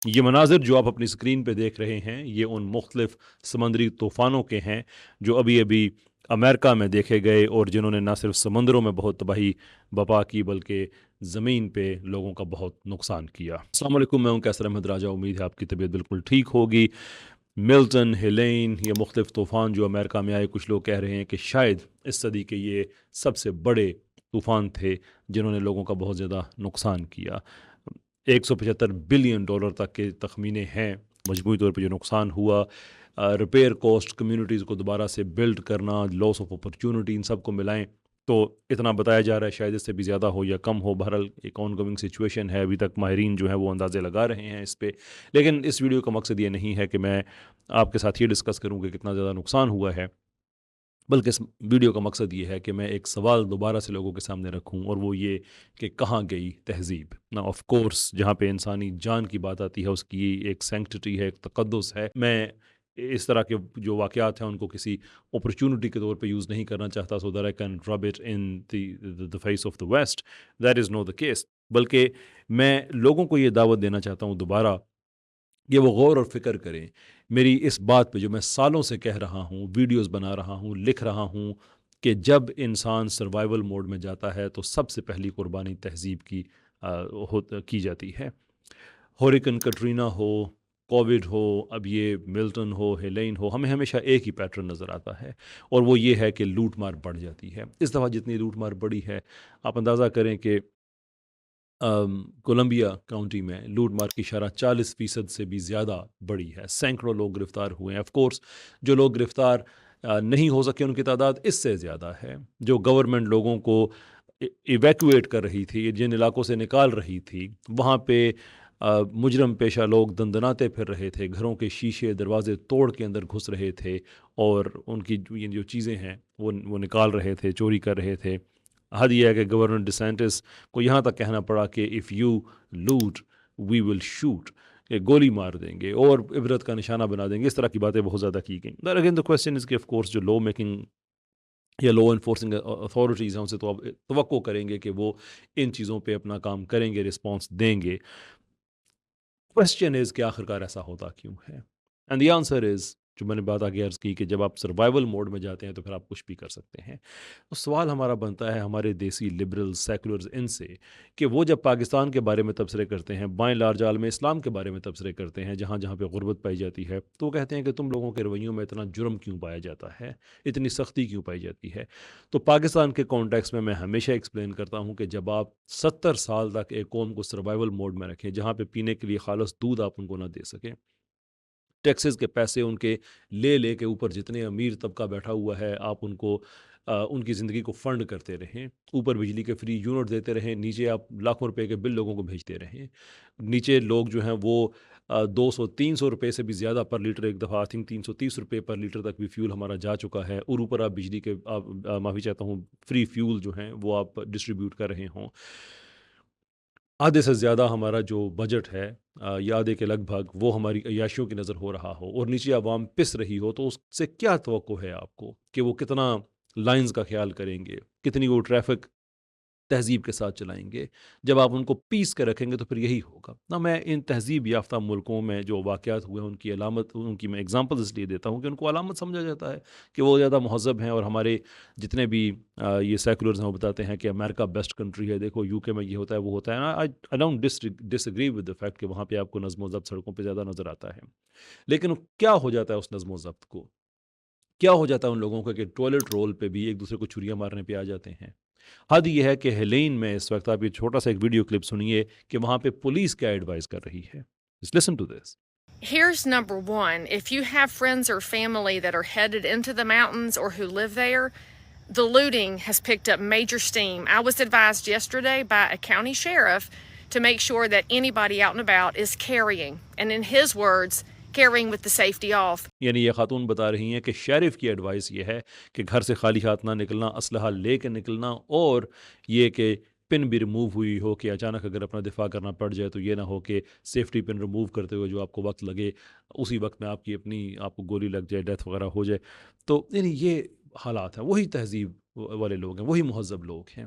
یہ مناظر جو آپ اپنی اسکرین پہ دیکھ رہے ہیں یہ ان مختلف سمندری طوفانوں کے ہیں جو ابھی ابھی امریکہ میں دیکھے گئے اور جنہوں نے نہ صرف سمندروں میں بہت تباہی بپا کی بلکہ زمین پہ لوگوں کا بہت نقصان کیا۔ السلام علیکم، میں ہوں کیسر احمد راجہ، امید ہے آپ کی طبیعت بالکل ٹھیک ہوگی۔ ملٹن، ہیلین، یہ مختلف طوفان جو امریکہ میں آئے، کچھ لوگ کہہ رہے ہیں کہ شاید اس صدی کے یہ سب سے بڑے طوفان تھے جنہوں نے لوگوں کا بہت زیادہ نقصان کیا۔ 175 بلین ڈالر تک کے تخمینے ہیں مجموعی طور پہ جو نقصان ہوا۔ ریپیئر کاسٹ، کمیونٹیز کو دوبارہ سے بلڈ کرنا، لاس آف اپرچونٹی، ان سب کو ملائیں تو اتنا بتایا جا رہا ہے، شاید اس سے بھی زیادہ ہو یا کم ہو۔ بہرحال ایک آن گوئنگ سچویشن ہے، ابھی تک ماہرین جو ہیں وہ اندازے لگا رہے ہیں اس پہ، لیکن اس ویڈیو کا مقصد یہ نہیں ہے کہ میں آپ کے ساتھ یہ ڈسکس کروں کہ کتنا زیادہ نقصان ہوا ہے، بلکہ اس ویڈیو کا مقصد یہ ہے کہ میں ایک سوال دوبارہ سے لوگوں کے سامنے رکھوں، اور وہ یہ کہ کہاں گئی تہذیب نا۔ آف کورس جہاں پہ انسانی جان کی بات آتی ہے اس کی ایک سینکٹٹی ہے، ایک تقدس ہے۔ میں اس طرح کے جو واقعات ہیں ان کو کسی اپرچونٹی کے طور پہ یوز نہیں کرنا چاہتا، so that I can rub it in the face of the West, that is no the case, بلکہ میں لوگوں کو یہ دعوت دینا چاہتا ہوں دوبارہ کہ وہ غور اور فکر کریں میری اس بات پہ جو میں سالوں سے کہہ رہا ہوں، ویڈیوز بنا رہا ہوں، لکھ رہا ہوں، کہ جب انسان سروائیول موڈ میں جاتا ہے تو سب سے پہلی قربانی تہذیب کی جاتی ہے۔ ہورکن کٹرینا ہو، کووڈ ہو، اب یہ ملٹن ہو، ہیلین ہو، ہمیں ہمیشہ ایک ہی پیٹرن نظر آتا ہے، اور وہ یہ ہے کہ لوٹ مار بڑھ جاتی ہے۔ اس دفعہ جتنی لوٹ مار بڑھی ہے، آپ اندازہ کریں کہ کولمبیا کاؤنٹی میں لوٹ مار کی شرح 40% سے بھی زیادہ بڑی ہے، سینکڑوں لوگ گرفتار ہوئے ہیں۔ آف کورس جو لوگ گرفتار نہیں ہو سکے ان کی تعداد اس سے زیادہ ہے۔ جو گورنمنٹ لوگوں کو ایویکویٹ کر رہی تھی، جن علاقوں سے نکال رہی تھی، وہاں پہ مجرم پیشہ لوگ دندناتے پھر رہے تھے، گھروں کے شیشے دروازے توڑ کے اندر گھس رہے تھے، اور ان کی جو چیزیں ہیں وہ نکال رہے تھے، چوری کر رہے تھے۔ حد یہ ہے کہ گورنر ڈسینٹس کو یہاں تک کہنا پڑا کہ اف یو لوٹ وی ول شوٹ، کہ گولی مار دیں گے اور عبرت کا نشانہ بنا دیں گے۔ اس طرح کی باتیں بہت زیادہ کی گئیں۔ در اگین دا کوشچن از کہ آف کورس جو لا میکنگ یا لا انفورسنگ اتھارٹیز ہیں ان سے تو آپ توقع کریں گے کہ وہ ان چیزوں پہ اپنا کام کریں گے، رسپانس دیں گے۔ کوشچن از کہ آخرکار ایسا ہوتا کیوں ہے؟ اینڈ دی آنسر از، جو میں نے بات آگے عرض کی، کہ جب آپ سروائیول موڈ میں جاتے ہیں تو پھر آپ کچھ بھی کر سکتے ہیں۔ تو سوال ہمارا بنتا ہے ہمارے دیسی لبرل سیکولرز ان سے، کہ وہ جب پاکستان کے بارے میں تبصرے کرتے ہیں، بائیں لارج عالم اسلام کے بارے میں تبصرے کرتے ہیں، جہاں جہاں پہ غربت پائی جاتی ہے، تو وہ کہتے ہیں کہ تم لوگوں کے رویوں میں اتنا جرم کیوں پایا جاتا ہے، اتنی سختی کیوں پائی جاتی ہے۔ تو پاکستان کے کانٹیکس میں ہمیشہ ایکسپلین کرتا ہوں کہ جب آپ 70 سال تک ایک قوم کو سروائیول موڈ میں رکھیں، جہاں پہ پینے کے لیے خالص دودھ آپ ان کو نہ دے سکیں، ٹیکسز کے پیسے ان کے لے کے اوپر جتنے امیر طبقہ بیٹھا ہوا ہے آپ ان کو ان کی زندگی کو فنڈ کرتے رہیں، اوپر بجلی کے فری یونٹ دیتے رہیں، نیچے آپ لاکھوں روپے کے بل لوگوں کو بھیجتے رہیں، نیچے لوگ جو ہیں وہ 200-300 روپے سے بھی زیادہ پر لیٹر، ایک دفعہ آئی تھنک 330 روپے پر لیٹر تک بھی فیول ہمارا جا چکا ہے، اور اوپر آپ بجلی کے معافی چاہتا ہوں فری فیول جو ہیں وہ آپ ڈسٹریبیوٹ کر رہے ہوں۔ آدھے سے زیادہ ہمارا جو بجٹ ہے یا آدھے کے لگ بھگ وہ ہماری عیاشیوں کی نظر ہو رہا ہو، اور نیچے عوام پس رہی ہو، تو اس سے کیا توقع ہے آپ کو کہ وہ کتنا لائنز کا خیال کریں گے، کتنی وہ ٹریفک تہذیب کے ساتھ چلائیں گے؟ جب آپ ان کو پیس کے رکھیں گے تو پھر یہی ہوگا نا۔ میں ان تہذیب یافتہ ملکوں میں جو واقعات ہوئے ہیں ان کی علامت، ان کی میں اگزامپل اس لیے دیتا ہوں کہ ان کو علامت سمجھا جاتا ہے کہ وہ زیادہ مہذب ہیں، اور ہمارے جتنے بھی یہ سیکولرز ہیں وہ بتاتے ہیں کہ امریکہ بیسٹ کنٹری ہے، دیکھو یو کے میں یہ ہوتا ہے وہ ہوتا ہے نا۔ I don't dish agree with the fact کہ وہاں پہ آپ کو نظم و ضبط سڑکوں پہ زیادہ نظر آتا ہے، لیکن کیا ہو جاتا ہے اس نظم و ضبط کو؟ کیا ہو جاتا ہے ان لوگوں کا کہ ٹوائلٹ رول پہ بھی ایک دوسرے کو چھریاں مارنے پہ آ جاتے ہیں؟ حد یہ ہے کہ ہیلین میں اس وقت آپ یہ چھوٹا سا ایک ویڈیو کلپ سنیے کہ وہاں پہ پولیس کیا ایڈوائز کر رہی ہے۔ Just listen to this. Here's number one. If you have friends or family that are headed into the mountains or who live there, the looting has picked up major steam. I was advised yesterday by a county sheriff to make sure that anybody out and about is carrying, and in his words, carrying with the safety off. یعنی یہ خاتون بتا رہی ہیں کہ Sherif کی advice یہ ہے کہ گھر سے خالی ہاتھ نہ نکلنا، اسلحہ لے کے نکلنا، اور یہ کہ پن بھی ریموو ہوئی ہو کہ اچانک اگر اپنا دفاع کرنا پڑ جائے تو یہ نہ ہو کہ سیفٹی پن ریموو کرتے ہوئے جو آپ کو وقت لگے اسی وقت میں آپ کو گولی لگ جائے، ڈیتھ وغیرہ ہو جائے۔ تو یعنی یہ حالات ہیں، وہی تہذیب والے لوگ ہیں، وہی مہذب لوگ ہیں۔